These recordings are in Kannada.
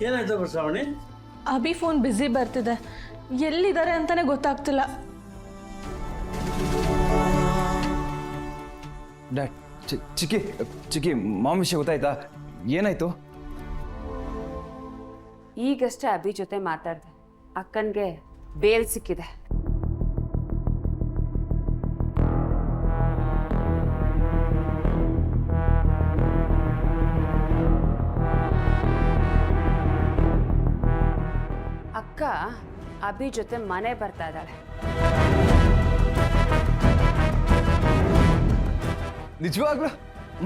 ಏನಾಯ್ತು ಬಸವಣಿ? ಅಭಿ ಫೋನ್ ಬ್ಯುಸಿ ಬರ್ತಿದೆ, ಎಲ್ಲಿದ್ದಾರೆ ಅಂತಾನೆ ಗೊತ್ತಾಗ್ತಿಲ್ಲ. ಡ್ಯಾಡ್, ಚಿಕ್ಕಿ ಚಿಕ್ಕಿ ಮಾಮ್ ವಿಷಯ ಗೊತ್ತಾಯ್ತಾ? ಏನಾಯ್ತು? ಈಗಷ್ಟೇ ಅಭಿ ಜೊತೆ ಮಾತಾಡಿದೆ. ಅಕ್ಕನ್ಗೆ ಬೇಲ್ ಸಿಕ್ಕಿದೆ. ಅಕ್ಕ ಅಭಿ ಜೊತೆ ಮನೆ ಬರ್ತಾ ಇದ್ದಾಳೆ. ನಿಜವಾಗ್ಲೂ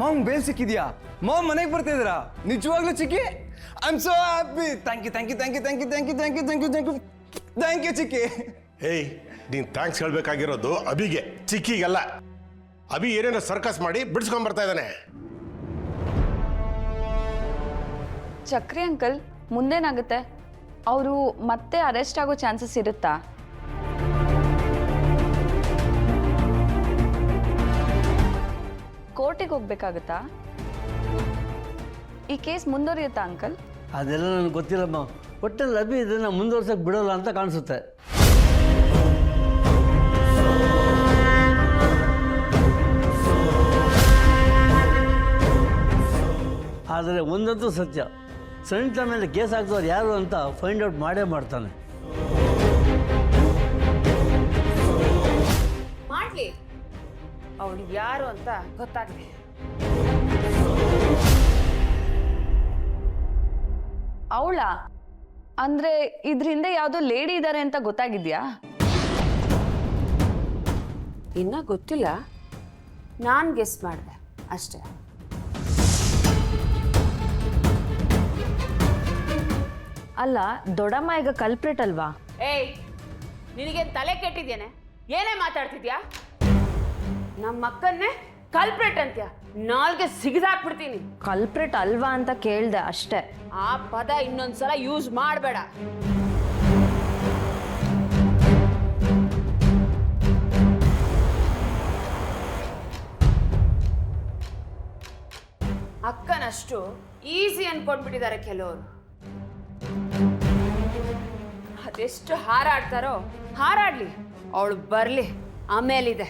ಮಾಮ್ ಬೇಲ್ ಸಿಕ್ಕಿದ್ಯಾ? ಮಾಮ್ ಮನೆಗೆ ಬರ್ತಿದ್ದೀರಾ? ನಿಜವಾಗ್ಲೂ Chikki? I am so happy. Thank you thank you thank you thank you thank you thank you thank you thank you thank you Chikki. ಏಯ್, ನೀನು ಥ್ಯಾಂಕ್ಸ್ ಹೇಳ್ಬೇಕಾಗಿರೋದು ಅಭಿಗೆ, ಚಿಕ್ಕಿಗಲ್ಲ. ಅಭಿ ಏನೇನೋ ಸರ್ಕಸ್ ಮಾಡಿ ಬಿಡಿಸ್ಕೊಂಡ್ ಬರ್ತಾ ಇದ್ದಾನೆ. ಚಕ್ರಿ ಅಂಕಲ್, ಮುಂದೇನಾಗುತ್ತೆ? ಅವರು ಮತ್ತೆ ಅರೆಸ್ಟ್ ಆಗೋ ಚಾನ್ಸಸ್ ಇರುತ್ತಾ? ಕೋರ್ಟಿಗೆ ಹೋಗ್ಬೇಕಾಗತ್ತಾ? ಈ ಕೇಸ್ ಮುಂದುವರಿಯುತ್ತಾ ಅಂಕಲ್? ಅದೆಲ್ಲ ನನಗೆ ಗೊತ್ತಿಲ್ಲಮ್ಮ. ಒಟ್ಟಲ್ಲಿ ಅಭಿ ಇದನ್ನು ಮುಂದುವರ್ಸಕ್ಕೆ ಬಿಡೋಲ್ಲ ಅಂತ ಕಾಣಿಸುತ್ತೆ. ಆದರೆ ಒಂದಂತೂ ಸತ್ಯ, ಸಣ್ಣ ಮೇಲೆ ಕೇಸ್ ಹಾಕ್ದವ್ರು ಯಾರು ಅಂತ ಫೈಂಡ್ ಔಟ್ ಮಾಡೇ ಮಾಡ್ತಾನೆ. ಮಾಡ್ಲಿ, ಅವಳು ಯಾರು ಅಂತ ಗೊತ್ತಾಗ್ಲಿ. ಅವಳ ಅಂದ್ರೆ ಇದ್ರ ಹಿಂದೆ ಯಾವ್ದೋ ಲೇಡಿ ಇದ್ದಾರೆ ಅಂತ ಗೊತ್ತಾಗಿದ್ಯಾ? ಇನ್ನ ಗೊತ್ತಿಲ್ಲ, ನಾನ್ ಗೆಸ್ ಮಾಡಿದೆ ಅಷ್ಟೇ. ಅಲ್ಲ, ದೊಡ್ಡಮ್ಮ ಈಗ ಕಲ್ಪ್ರೇಟ್ ಅಲ್ವಾ? ಏಯ್, ನಿನಗೇನು ತಲೆ ಕೆಟ್ಟಿದ್ಯೇನೆ? ಏನೇ ಮಾತಾಡ್ತಿದ್ಯಾ? ನಮ್ಮ ಅಕ್ಕನ್ನೇ ಕಲ್ಪ್ರೇಟ್ ಅಂತ್ಯ, ನಾಲ್ಗೆ ಸಿಗದಾಕ್ಬಿಡ್ತೀನಿ. ಕಲ್ಪ್ರೇಟ್ ಅಲ್ವಾ ಅಂತ ಕೇಳ್ದೆ ಅಷ್ಟೇ. ಆ ಪದ ಇನ್ನೊಂದ್ಸಲ ಯೂಸ್ ಮಾಡಬೇಡ. ಅಕ್ಕನಷ್ಟು ಈಸಿ ಅನ್ಕೊಂಡ್ಬಿಟ್ಟಿದ್ದಾರೆ ಕೆಲವರು. ಅದೆಷ್ಟು ಹಾರಾಡ್ತಾರೋ ಹಾರಾಡ್ಲಿ, ಅವಳು ಬರ್ಲಿ, ಆಮೇಲಿದೆ.